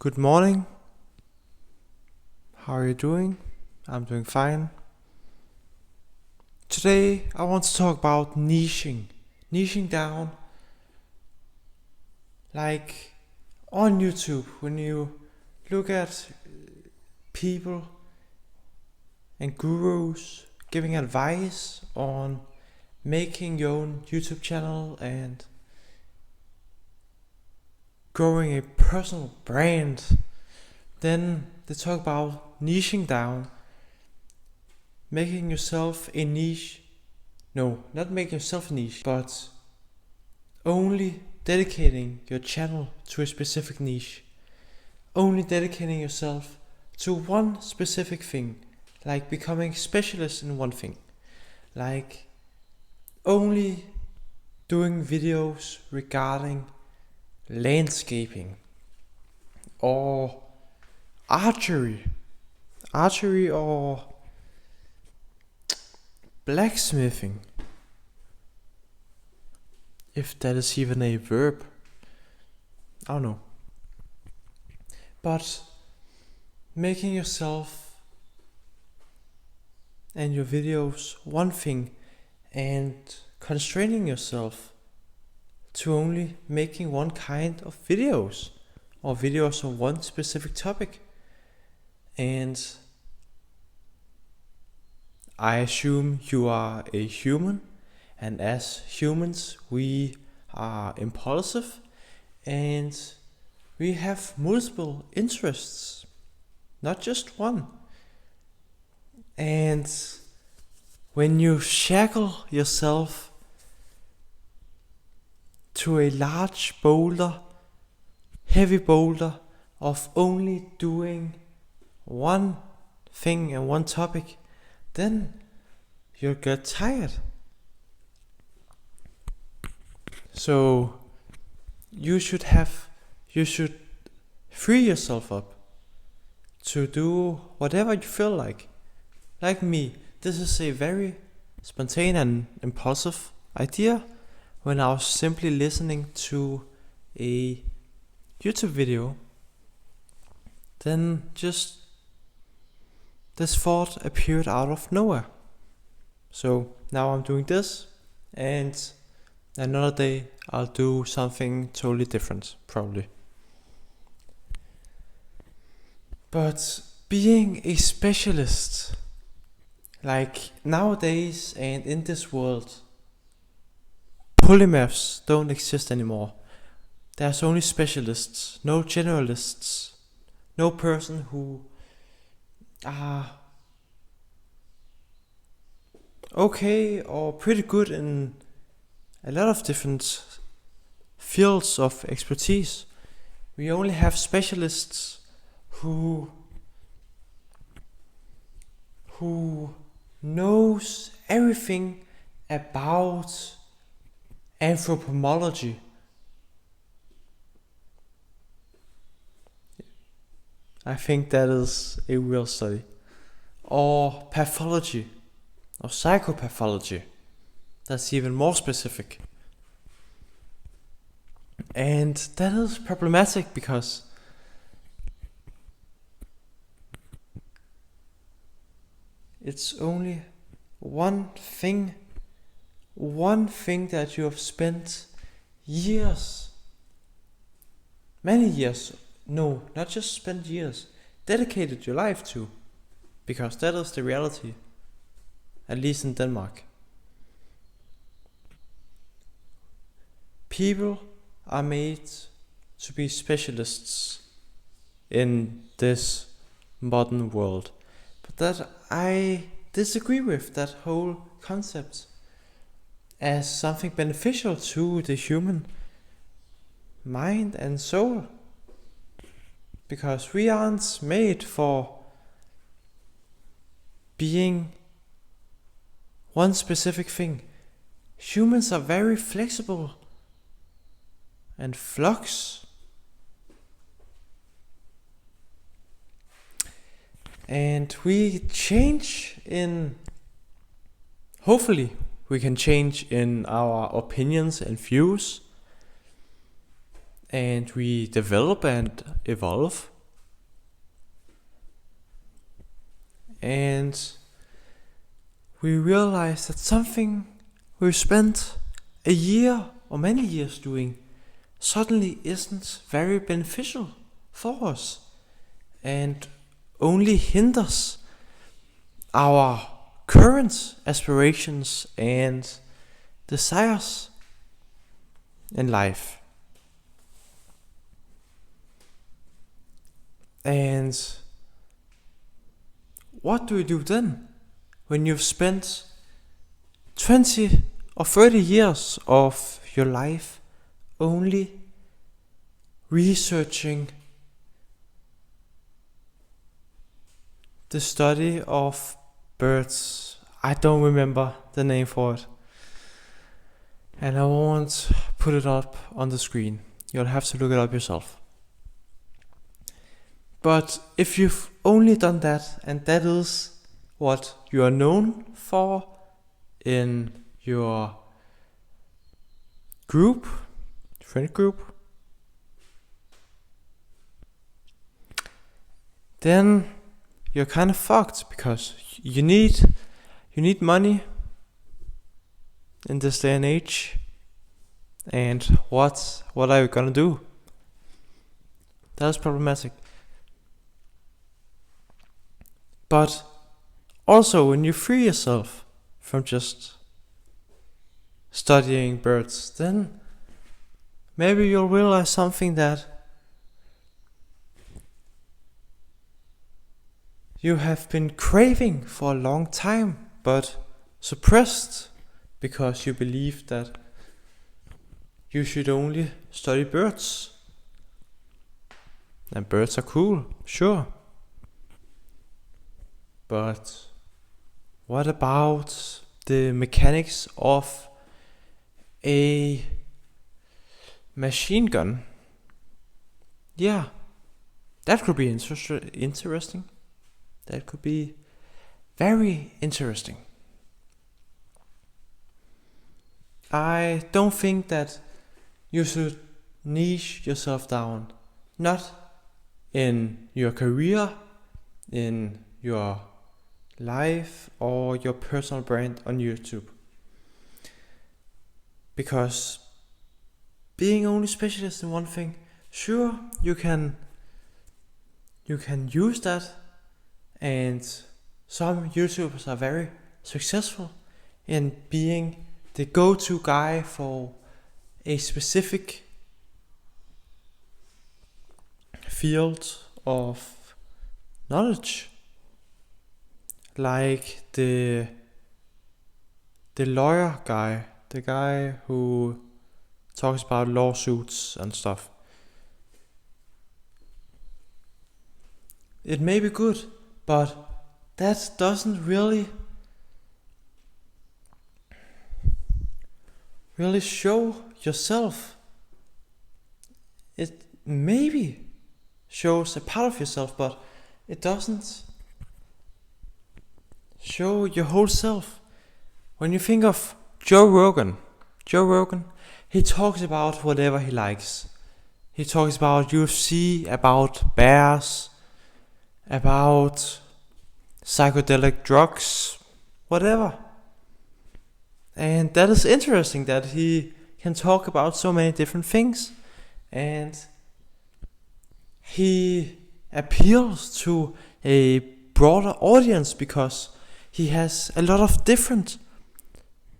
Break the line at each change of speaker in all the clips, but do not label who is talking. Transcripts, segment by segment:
Good morning. How are you doing? I'm doing fine. Today I want to talk about niching. Niching down. Like on YouTube, when you look at people and gurus giving advice on making your own YouTube channel and growing a personal brand, then they talk about niching down, making yourself a niche. No, not making yourself a niche, but only dedicating your channel to a specific niche. Only dedicating yourself to one specific thing, like becoming specialist in one thing. Like only doing videos regarding landscaping or archery or blacksmithing, if that is even a verb. I don't know. But making yourself and your videos one thing and constraining yourself to only making one kind of videos or videos on one specific topic. And I assume you are a human, and as humans we are impulsive and we have multiple interests, not just one. And when you shackle yourself to a large boulder, heavy boulder of only doing one thing and one topic, then you'll get tired. So you should free yourself up to do whatever you feel like. Like me, this is a very spontaneous and impulsive idea when I was simply listening to a YouTube video. Then just this thought appeared out of nowhere. So now I'm doing this, and another day I'll do something totally different, probably. But being a specialist, like nowadays and in this world, polymaths don't exist anymore. There's only specialists, no generalists, no person who are okay or pretty good in a lot of different fields of expertise. We only have specialists who knows everything about anthropology. I think that is a real study. Or pathology, or psychopathology. That's even more specific. And that is problematic because it's only one thing that you have spent years, many years, no, not just spent years, dedicated your life to, because that is the reality, at least in Denmark. People are made to be specialists in this modern world, but that I disagree with that whole concept as something beneficial to the human mind and soul, because we aren't made for being one specific thing. Humans are very flexible and flux, and we change in, hopefully we can change in our opinions and views, and we develop and evolve and we realize that something we've spent a year or many years doing suddenly isn't very beneficial for us and only hinders our current aspirations and desires in life. And what do you do then when you've spent 20 or 30 years of your life only researching the study of birds? I don't remember the name for it, and I won't put it up on the screen. You'll have to look it up yourself. But if you've only done that, and that is what you are known for in your group, friend group, then you're kind of fucked, because you need money in this day and age. And what are you gonna do? That's problematic. But also, when you free yourself from just studying birds, then maybe you'll realize something that you have been craving for a long time, but suppressed because you believe that you should only study birds. And birds are cool, sure. But what about the mechanics of a machine gun? Yeah, that could be interesting. That could be very interesting. I don't think that you should niche yourself down, not in your career, in your life, or your personal brand on YouTube. Because being only specialist in one thing, sure, you can use that, and some YouTubers are very successful in being the go-to guy for a specific field of knowledge, like the lawyer guy, the guy who talks about lawsuits and stuff. It may be good, but that doesn't really show yourself. It maybe shows a part of yourself, but it doesn't show your whole self. When you think of Joe Rogan, he talks about whatever he likes. He talks about UFC, about bears, about psychedelic drugs, whatever. And that is interesting that he can talk about so many different things, and he appeals to a broader audience because he has a lot of different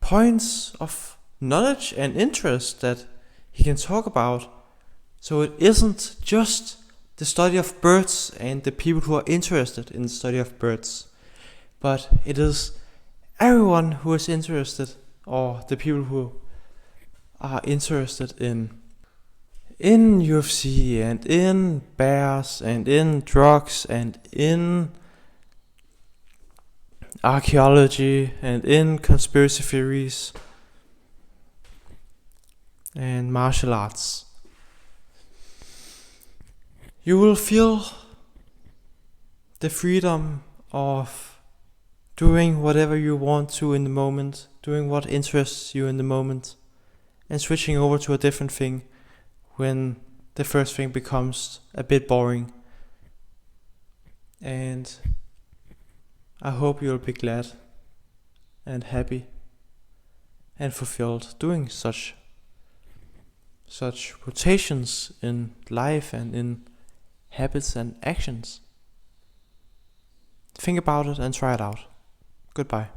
points of knowledge and interest that he can talk about. So it isn't just the study of birds and the people who are interested in the study of birds, but it is everyone who is interested, or the people who are interested in UFC and in bears and in drugs and in archaeology and in conspiracy theories and martial arts. You will feel the freedom of doing whatever you want to in the moment, doing what interests you in the moment, and switching over to a different thing when the first thing becomes a bit boring. And I hope you'll be glad and happy and fulfilled doing such rotations in life and in habits and actions. Think about it and try it out. Goodbye.